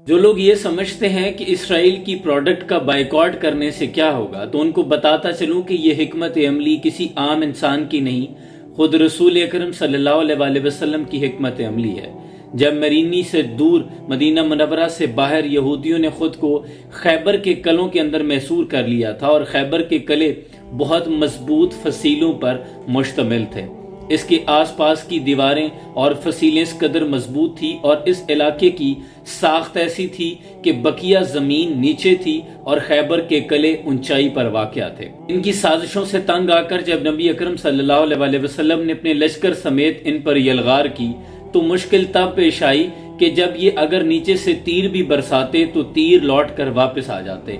جو لوگ یہ سمجھتے ہیں کہ اسرائیل کی پروڈکٹ کا بائیکاٹ کرنے سے کیا ہوگا، تو ان کو بتاتا چلوں کہ یہ حکمت عملی کسی عام انسان کی نہیں، خود رسول اکرم صلی اللہ علیہ وآلہ وسلم کی حکمت عملی ہے۔ جب مرینی سے دور مدینہ منورہ سے باہر یہودیوں نے خود کو خیبر کے قلعوں کے اندر محصور کر لیا تھا، اور خیبر کے قلعے بہت مضبوط فصیلوں پر مشتمل تھے۔ اس کے آس پاس کی دیواریں اور فصیلیں اس قدر مضبوط تھی اور اس علاقے کی ساخت ایسی تھی کہ بقیہ زمین نیچے تھی اور خیبر کے قلعے اونچائی پر واقع تھے۔ ان کی سازشوں سے تنگ آ کر جب نبی اکرم صلی اللہ علیہ وآلہ وسلم نے اپنے لشکر سمیت ان پر یلغار کی تو مشکل تب پیش آئی کہ جب یہ اگر نیچے سے تیر بھی برساتے تو تیر لوٹ کر واپس آ جاتے،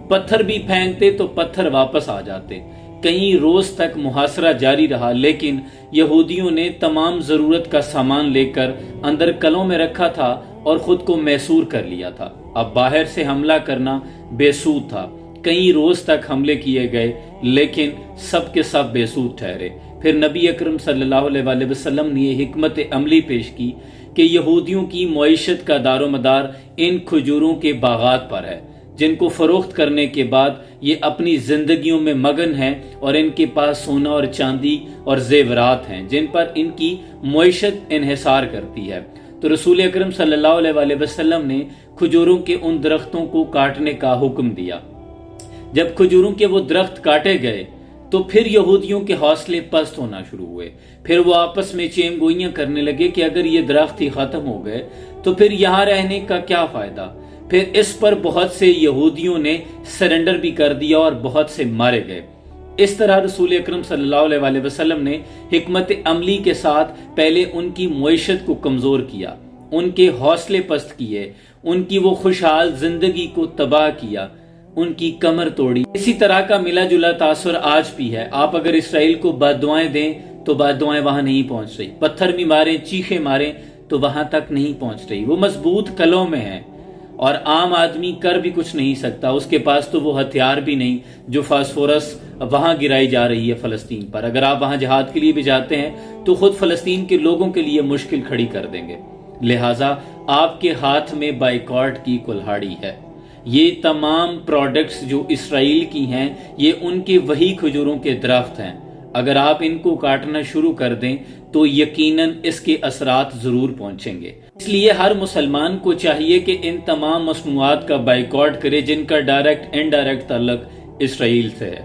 پتھر بھی پھینکتے تو پتھر واپس آ جاتے۔ کئی روز تک محاصرہ جاری رہا، لیکن یہودیوں نے تمام ضرورت کا سامان لے کر اندر قلعوں میں رکھا تھا اور خود کو محصور کر لیا تھا۔ اب باہر سے حملہ کرنا بے سود تھا۔ کئی روز تک حملے کیے گئے لیکن سب کے سب بے سود ٹھہرے۔ پھر نبی اکرم صلی اللہ علیہ وآلہ وسلم نے یہ حکمت عملی پیش کی کہ یہودیوں کی معیشت کا دار و مدار ان کھجوروں کے باغات پر ہے، جن کو فروخت کرنے کے بعد یہ اپنی زندگیوں میں مگن ہیں، اور ان کے پاس سونا اور چاندی اور زیورات ہیں جن پر ان کی معیشت انحصار کرتی ہے۔ تو رسول اکرم صلی اللہ علیہ وآلہ وسلم نے کھجوروں کے ان درختوں کو کاٹنے کا حکم دیا۔ جب کھجوروں کے وہ درخت کاٹے گئے تو پھر یہودیوں کے حوصلے پست ہونا شروع ہوئے۔ پھر وہ آپس میں چیم گوئیاں کرنے لگے کہ اگر یہ درخت ہی ختم ہو گئے تو پھر یہاں رہنے کا کیا فائدہ۔ پھر اس پر بہت سے یہودیوں نے سرنڈر بھی کر دیا اور بہت سے مارے گئے۔ اس طرح رسول اکرم صلی اللہ علیہ وآلہ وسلم نے حکمت عملی کے ساتھ پہلے ان کی معیشت کو کمزور کیا، ان کے حوصلے پست کیے، ان کی وہ خوشحال زندگی کو تباہ کیا، ان کی کمر توڑی۔ اسی طرح کا ملا جلا تاثر آج بھی ہے۔ آپ اگر اسرائیل کو بد دعائیں دیں تو بد دعائیں وہاں نہیں پہنچ رہی، پتھر بھی ماریں، چیخیں ماریں تو وہاں تک نہیں پہنچ رہی۔ وہ مضبوط قلعوں میں ہیں اور عام آدمی کر بھی کچھ نہیں سکتا۔ اس کے پاس تو وہ ہتھیار بھی نہیں جو فاسفورس وہاں گرائی جا رہی ہے فلسطین پر۔ اگر آپ وہاں جہاد کے لیے بھی جاتے ہیں تو خود فلسطین کے لوگوں کے لیے مشکل کھڑی کر دیں گے۔ لہٰذا آپ کے ہاتھ میں بائیکاٹ کی کلہاڑی ہے۔ یہ تمام پروڈکٹس جو اسرائیل کی ہیں یہ ان کے وہی کھجوروں کے درخت ہیں۔ اگر آپ ان کو کاٹنا شروع کر دیں تو یقیناً اس کے اثرات ضرور پہنچیں گے۔ اس لیے ہر مسلمان کو چاہیے کہ ان تمام مصنوعات کا بائیکاٹ کرے جن کا ڈائریکٹ انڈائریکٹ تعلق اسرائیل سے ہے،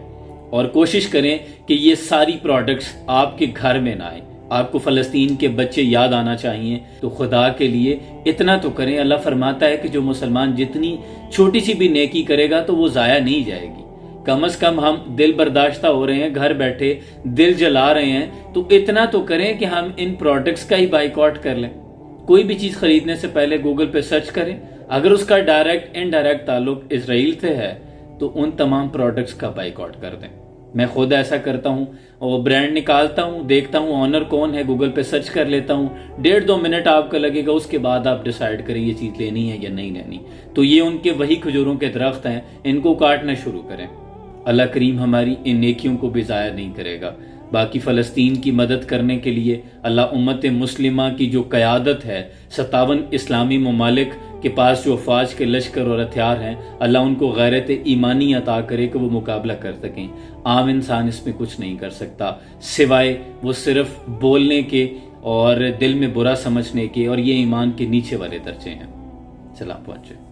اور کوشش کریں کہ یہ ساری پروڈکٹس آپ کے گھر میں نہ آئیں۔ آپ کو فلسطین کے بچے یاد آنا چاہیے، تو خدا کے لیے اتنا تو کریں۔ اللہ فرماتا ہے کہ جو مسلمان جتنی چھوٹی سی بھی نیکی کرے گا تو وہ ضائع نہیں جائے گی۔ کم از کم ہم دل برداشتہ ہو رہے ہیں، گھر بیٹھے دل جلا رہے ہیں، تو اتنا تو کریں کہ ہم ان پروڈکٹس کا ہی بائیکاٹ کر لیں۔ کوئی بھی چیز خریدنے سے پہلے گوگل پہ سرچ کریں، اگر اس کا ڈائریکٹ انڈائریکٹ تعلق اسرائیل سے ہے تو ان تمام پروڈکٹس کا بائیکاٹ کر دیں۔ میں خود ایسا کرتا ہوں، اور برانڈ نکالتا ہوں، دیکھتا ہوں آنر کون ہے، گوگل پہ سرچ کر لیتا ہوں، 1.5-2 منٹ آپ کا لگے گا، اس کے بعد آپ ڈیسائیڈ کریں یہ چیز لینی ہے یا نہیں لینی۔ تو یہ ان کے وہی کھجوروں کے درخت ہیں، ان کو کاٹنا شروع کریں۔ اللہ کریم ہماری ان نیکیوں کو بھی ضائع نہیں کرے گا۔ باقی فلسطین کی مدد کرنے کے لیے اللہ امت مسلمہ کی جو قیادت ہے، 57 اسلامی ممالک کے پاس جو افواج کے لشکر اور ہتھیار ہیں، اللہ ان کو غیرت ایمانی عطا کرے کہ وہ مقابلہ کر سکیں۔ عام انسان اس میں کچھ نہیں کر سکتا سوائے وہ صرف بولنے کے اور دل میں برا سمجھنے کے، اور یہ ایمان کے نیچے والے درجے ہیں۔ سلام پہنچے۔